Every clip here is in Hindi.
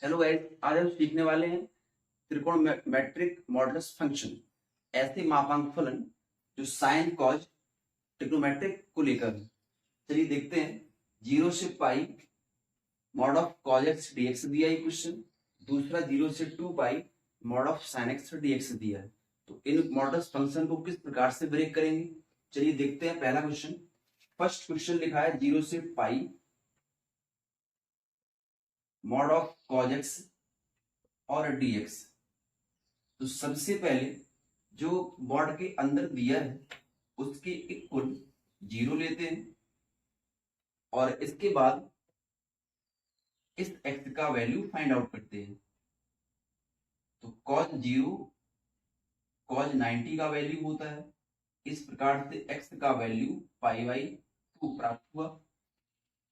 हेलो गाइस, आज हम सीखने वाले हैं त्रिकोणमेट्रिक मॉडुलस फंक्शन, ऐसे मापांक फलन जो साइन कॉज ट्रिग्नोमेट्रिक को लेकर है। चलिए देखते हैं। 0 से pi mod of cos X DX दिया है क्वेश्चन। दूसरा 0 से 2 pi mod of sine X DX दिया है। तो इन मॉडुलस फंक्शन को किस प्रकार से ब्रेक करेंगे, चलिए देखते हैं। पहला क्वेश्चन, फर्स्ट क्वेश्चन लिखा है 0 से pi mod of cos x और dx। तो सबसे पहले जो मॉड के अंदर दिया है उसके इक्वल 0 लेते हैं और इसके बाद इस x का वैल्यू फाइंड आउट करते हैं। तो cos 0 cos 90 का वैल्यू होता है। इस प्रकार से x का वैल्यू π/2 प्राप्त हुआ।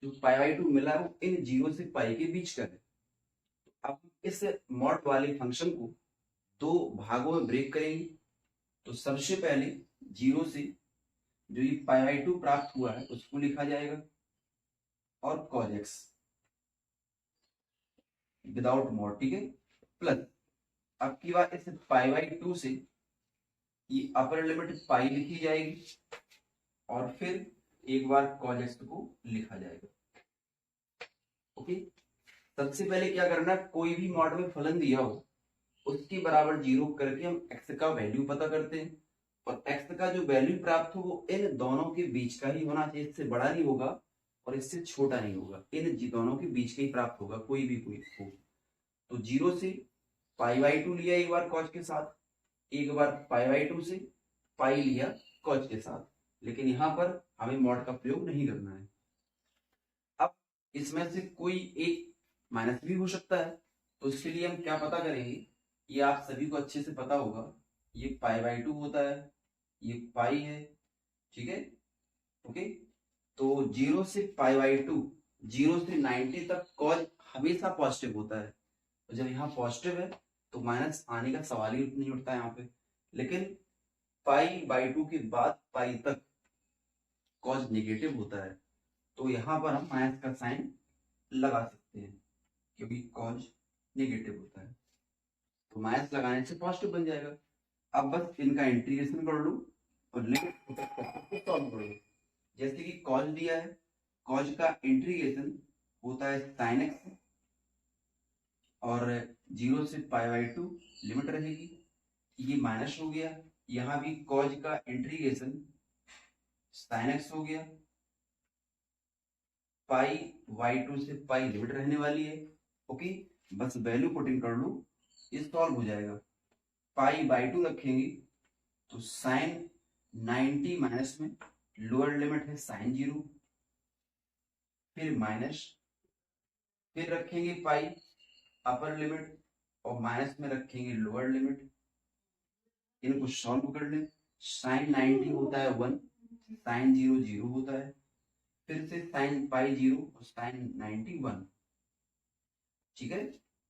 जो π/2 मिला वो इन 0 से पाई के बीच का है। अब इस मॉड वाले फंक्शन को दो भागों में ब्रेक करेंगे। तो सबसे पहले 0 से जो ये π/2 प्राप्त हुआ है उसको लिखा जाएगा और cos x विदाउट मॉड, ठीक है, प्लस अब की बार इस π/2 से ये अपर लिमिट पाई लिखी जाएगी और फिर एक बार cos x को लिखा जाएगा। ओके, सबसे पहले क्या करना है, कोई भी मॉड में फलन दिया हो उसके बराबर 0 करके हम x का वैल्यू पता करते हैं और x का जो वैल्यू प्राप्त हो वो इन दोनों के बीच का ही होना चाहिए। इससे बड़ा नहीं होगा और इससे छोटा नहीं होगा, इन दोनों के बीच का ही प्राप्त होगा, कोई भी कोई हो। तो 0 से π/2 लिया एक बार cos के साथ, एक बार π/2 से पाई लिया cos के साथ, लेकिन यहां पर हमें मॉड का प्रयोग नहीं करना है। अब इसमें से कोई एक माइनस भी हो सकता है, तो इसके लिए हम क्या पता करेंगे, ये आप सभी को अच्छे से पता होगा। ये π/2 होता है, ये पाई है, ठीक है। ओके, तो 0 से π/2, 0 से 90 तक कॉज हमेशा पॉजिटिव होता है। तो जब यहाँ पॉजिटिव है तो माइनस आने का सवाल ही नहीं उठता है यहाँ पे। लेकिन π/2 के बाद पाई तक कॉज नेगेटिव होता है, तो यहाँ पर हम माइनस का साइन लगा सकते हैं क्योंकि कॉज नेगेटिव होता है। तो माइनस लगाने से पॉजिटिव बन जाएगा। अब बस इनका इंटीग्रेशन कर लो और लिमिट सॉल्व कर लो। जैसे कि कॉज दिया है, कॉज का इंटीग्रेशन होता है साइन एक्स और 0 से π/2 लिमिट रहेगी, ये माइनस हो गया। यहां भी कॉज का इंटीग्रेशन साइन एक्स हो गया, π/2 से पाई लिमिट रहने वाली है। ओके, बस वैल्यू पुटिंग कर लो, ये सॉल्व हो जाएगा। π/2 रखेंगे तो साइन 90 माइनस में लोअर लिमिट है साइन 0, फिर माइनस, फिर रखेंगे पाई अपर लिमिट और माइनस में रखेंगे लोअर लिमिट। इनको सॉल्व कर लें। साइन 90 होता है 1, साइन 0 0 होता है, फिर से साइन पाई 0 और साइन 90 1, ठीक है।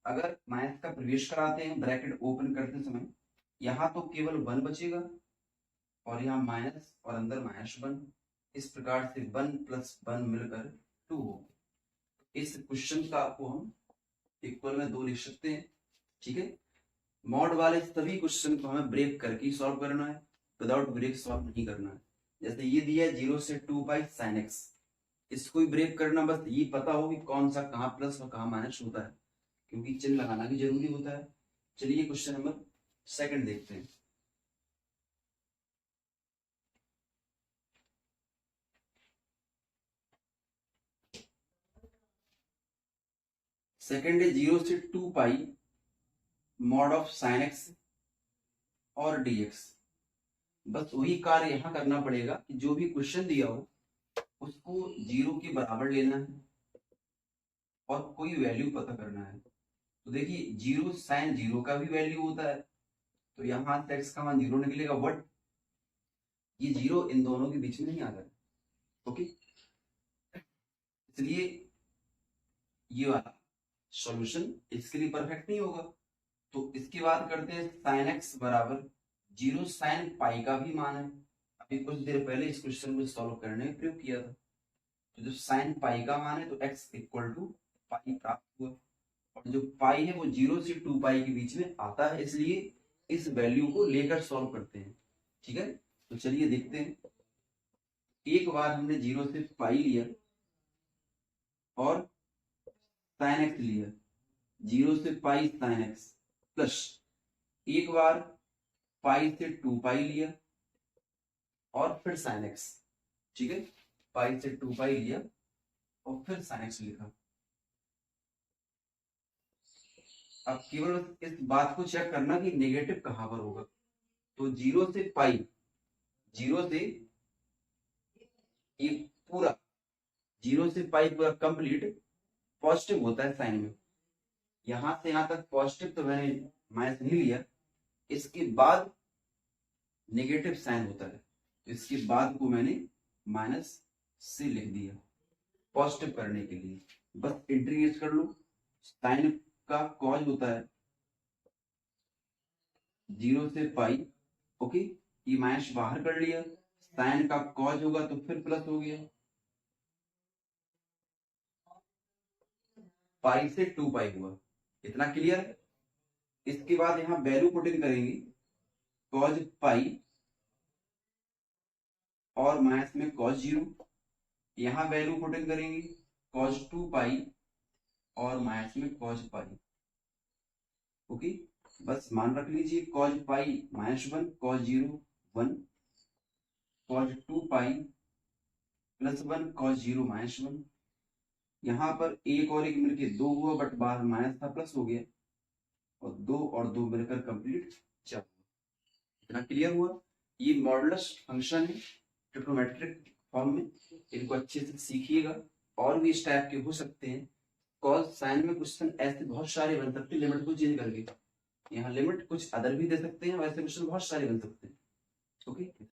अगर माइनस का प्रवेश कराते हैं ब्रैकेट ओपन करते समय, यहां तो केवल 1 बचेगा और यहाँ माइनस और अंदर -1। इस प्रकार से 1 + 1 मिलकर 2 हो। इस क्वेश्चन का आपको हम इक्वल में 2 लिख सकते हैं, ठीक है। मॉड वाले सभी क्वेश्चन को हमें ब्रेक करके सॉल्व करना है, विदाउट ब्रेक सॉल्व नहीं करना है। जैसे ये दिया है 0 से 2 पाई साइन एक्स, इसको ही ब्रेक करना, बस ये पता हो कि कौन सा कहाँ प्लस और कहाँ माइनस होता है, क्योंकि चिन्ह लगाना भी जरूरी होता है। चलिए क्वेश्चन नंबर सेकंड देखते हैं। सेकंड है 0 से 2 pi mod of sine x और dx। बस वही कार्य यहां करना पड़ेगा कि जो भी क्वेश्चन दिया हो उसको 0 के बराबर लेना है और कोई वैल्यू पता करना है। तो देखिए 0 साइन 0 का भी वैल्यू होता है, तो यहां से x का मान 0 निकलेगा, बट ये 0 इन दोनों के बीच में नहीं आता है। ओके, इसलिए ये वाला सॉल्यूशन इसके लिए परफेक्ट नहीं होगा। तो इसकी बात करते हैं, साइन एक्स बराबर 0 साइन पाई का भी मान है। अभी कुछ देर पहले इस क्वेश्चन को सॉल्व करने में प्रयोग किया था। तो जब साइन पाई का मान है तो x इक्वल टू पाई प्राप्त हुआ और जो पाई है वो 0 से 2 पाई के बीच में आता है, इसलिए इस वैल्यू को लेकर सॉल्व करते हैं। ठीक है, तो चलिए देखते हैं। एक बार हमने 0 से पाई लिया और साइन एक्स लिया, 0 से पाई साइन एक्स, प्लस एक बार पाई से 2 पाई लिया और फिर साइन एक्स। ठीक है, पाई से 2 पाई लिया और फिर साइन एक्स लिखा। अब केवल इस बात को चेक करना कि नेगेटिव कहां पर होगा। तो 0 से पाई, 0 से ये पूरा, 0 से पाई पूरा कंप्लीट पॉजिटिव होता है साइन में। यहां से यहां तक पॉजिटिव तो मैंने माइनस नहीं लिया, इसके बाद नेगेटिव साइन होता है, इसके बाद को मैंने माइनस से लिख दिया पॉजिटिव करने के लिए। बस इंटीग्रेट कर लो। साइन का कॉज होता है 0 से पाई, ओके, ये माइनस बाहर कर लिया, साइन का कॉज होगा तो फिर प्लस हो गया, पाई से 2 पाई हुआ। इतना क्लियर है। इसके बाद यहां वैल्यू पुट इन करेंगे, कॉज पाई और माइनस में कॉज 0, यहां वैल्यू पुट इन करेंगे कॉज 2 पाई और माइनस में कॉज पाई। ओके, बस मान रख लीजिए कॉज पाई -1, कॉज 0 1, कॉज 2 पाई +1, कॉज 0 -1। यहां पर एक और एक मिलके 2 हुआ, बट बाहर माइनस था, प्लस हो गया, और 2 और 2 मिलकर कंप्लीट 4। इतना क्लियर हुआ। ये मॉडुलस फंक्शन है ट्रिग्नोमेट्रिक फॉर्म में, इनको अच्छे से सीखिएगा। और भी इस टाइप के हो सकते हैं। कॉस साइन में क्वेश्चन ऐसे बहुत सारे बन सकते हैं, लिमिट को चेंज करके। यहाँ लिमिट कुछ अदर भी दे सकते हैं, वैसे क्वेश्चन बहुत सारे बन सकते हैं। ओके।